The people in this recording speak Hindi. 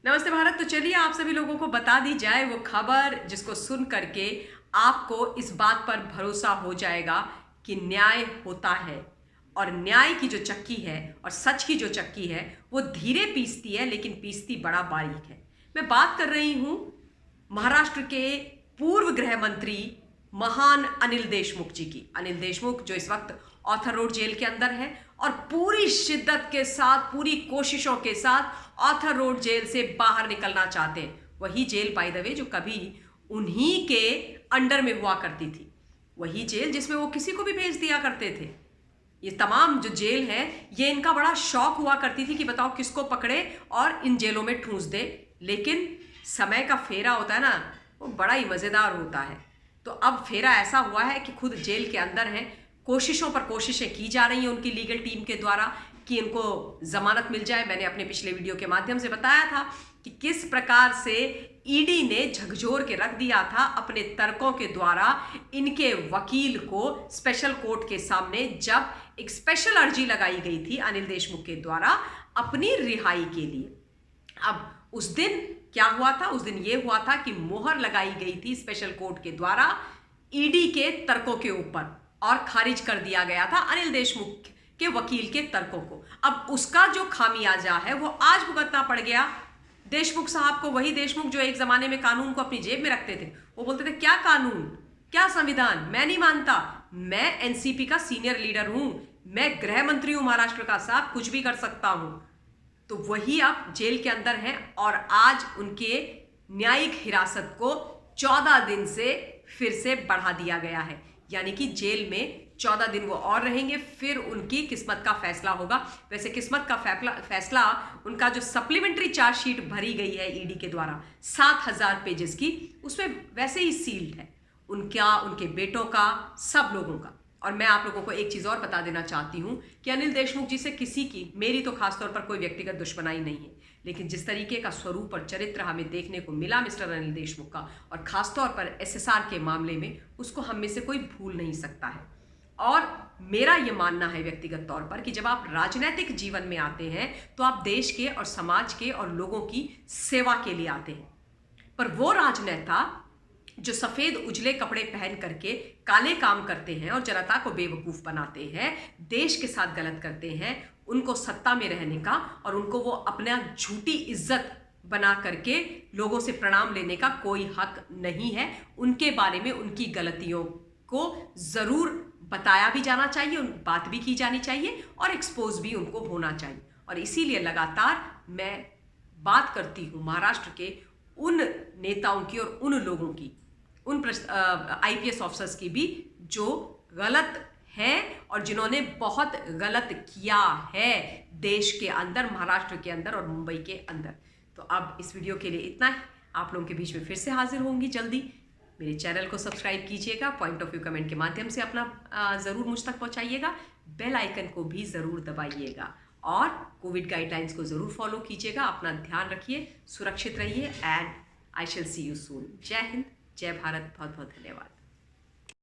नमस्ते भारत। तो चलिए आप सभी लोगों को बता दी जाए वो खबर जिसको सुन करके आपको इस बात पर भरोसा हो जाएगा कि न्याय होता है। और न्याय की जो चक्की है और सच की जो चक्की है वो धीरे पीसती है, लेकिन पीसती बड़ा बारीक है। मैं बात कर रही हूं महाराष्ट्र के पूर्व गृह मंत्री महान अनिल देशमुख जी की। अनिल देशमुख जो इस वक्त ऑथर रोड जेल के अंदर है और पूरी शिद्दत के साथ, पूरी कोशिशों के साथ ऑथर रोड जेल से बाहर निकलना चाहते हैं। वही जेल बाय द वे जो कभी उन्हीं के अंडर में हुआ करती थी, वही जेल जिसमें वो किसी को भी भेज दिया करते थे। ये तमाम जो जेल है ये इनका बड़ा शौक हुआ करती थी कि बताओ किसको पकड़े और इन जेलों में ठूंस दे। लेकिन समय का फेरा होता है ना, वो बड़ा ही मज़ेदार होता है। तो अब फेरा ऐसा हुआ है कि खुद जेल के अंदर हैं, कोशिशों पर कोशिशें की जा रही हैं उनकी लीगल टीम के द्वारा कि इनको जमानत मिल जाए। मैंने अपने पिछले वीडियो के माध्यम से बताया था कि किस प्रकार से ईडी ने झकझोर के रख दिया था अपने तर्कों के द्वारा इनके वकील को स्पेशल कोर्ट के सामने, जब एक स्पेशल अर्जी लगाई गई थी अनिल देशमुख के द्वारा अपनी रिहाई के लिए। अब उस दिन क्या हुआ था? उस दिन ये हुआ था कि मोहर लगाई गई थी स्पेशल कोर्ट के द्वारा ईडी के तर्कों के ऊपर और खारिज कर दिया गया था अनिल देशमुख के वकील के तर्कों को। अब उसका जो खामियाजा है वो आज भुगतना पड़ गया देशमुख साहब को। वही देशमुख जो एक जमाने में कानून को अपनी जेब में रखते थे, वो बोलते थे क्या कानून, क्या संविधान, मैं नहीं मानता, मैं एनसीपी का सीनियर लीडर हूं, मैं गृह मंत्री हूं महाराष्ट्र का, साहब कुछ भी कर सकता हूं। तो वही अब जेल के अंदर हैं और आज उनके न्यायिक हिरासत को 14 दिन से फिर से बढ़ा दिया गया है। यानी कि जेल में 14 दिन वो और रहेंगे, फिर उनकी किस्मत का फैसला होगा। वैसे किस्मत का फैसला उनका जो सप्लीमेंट्री चार्जशीट भरी गई है ईडी के द्वारा 7000 पेजेस की, उसमें वैसे ही सील्ड है उनका, उनके बेटों का, सब लोगों का। और मैं आप लोगों को एक चीज़ और बता देना चाहती हूँ कि अनिल देशमुख जी से किसी की, मेरी तो खासतौर पर कोई व्यक्तिगत दुश्मनाई नहीं है, लेकिन जिस तरीके का स्वरूप और चरित्र हमें देखने को मिला मिस्टर अनिल देशमुख का, और खासतौर पर एसएसआर के मामले में, उसको हम में से कोई भूल नहीं सकता है। और मेरा ये मानना है व्यक्तिगत तौर पर कि जब आप राजनीतिक जीवन में आते हैं तो आप देश के और समाज के और लोगों की सेवा के लिए आते हैं। पर वो राजनेता जो सफेद उजले कपड़े पहन करके काले काम करते हैं और जनता को बेवकूफ बनाते हैं, देश के साथ गलत करते हैं, उनको सत्ता में रहने का और उनको वो अपना झूठी इज्जत बना करके लोगों से प्रणाम लेने का कोई हक नहीं है। उनके बारे में, उनकी गलतियों को जरूर बताया भी जाना चाहिए, उन बात भी की जानी चाहिए और एक्सपोज भी उनको होना चाहिए। और इसीलिए लगातार मैं बात करती हूँ महाराष्ट्र के उन नेताओं की और उन लोगों की, उन आईपीएस ऑफिसर्स की भी जो गलत हैं और जिन्होंने बहुत गलत किया है देश के अंदर, महाराष्ट्र के अंदर और मुंबई के अंदर। तो अब इस वीडियो के लिए इतना ही। आप लोगों के बीच में फिर से हाजिर होंगी जल्दी। मेरे चैनल को सब्सक्राइब कीजिएगा, पॉइंट ऑफ व्यू कमेंट के माध्यम से अपना ज़रूर मुझ तक पहुंचाइएगा, बेल आइकन को भी ज़रूर दबाइएगा और कोविड गाइडलाइंस को ज़रूर फॉलो कीजिएगा। अपना ध्यान रखिए, सुरक्षित रहिए and I shell C you soon. जय हिंद, जय भारत, बहुत बहुत धन्यवाद।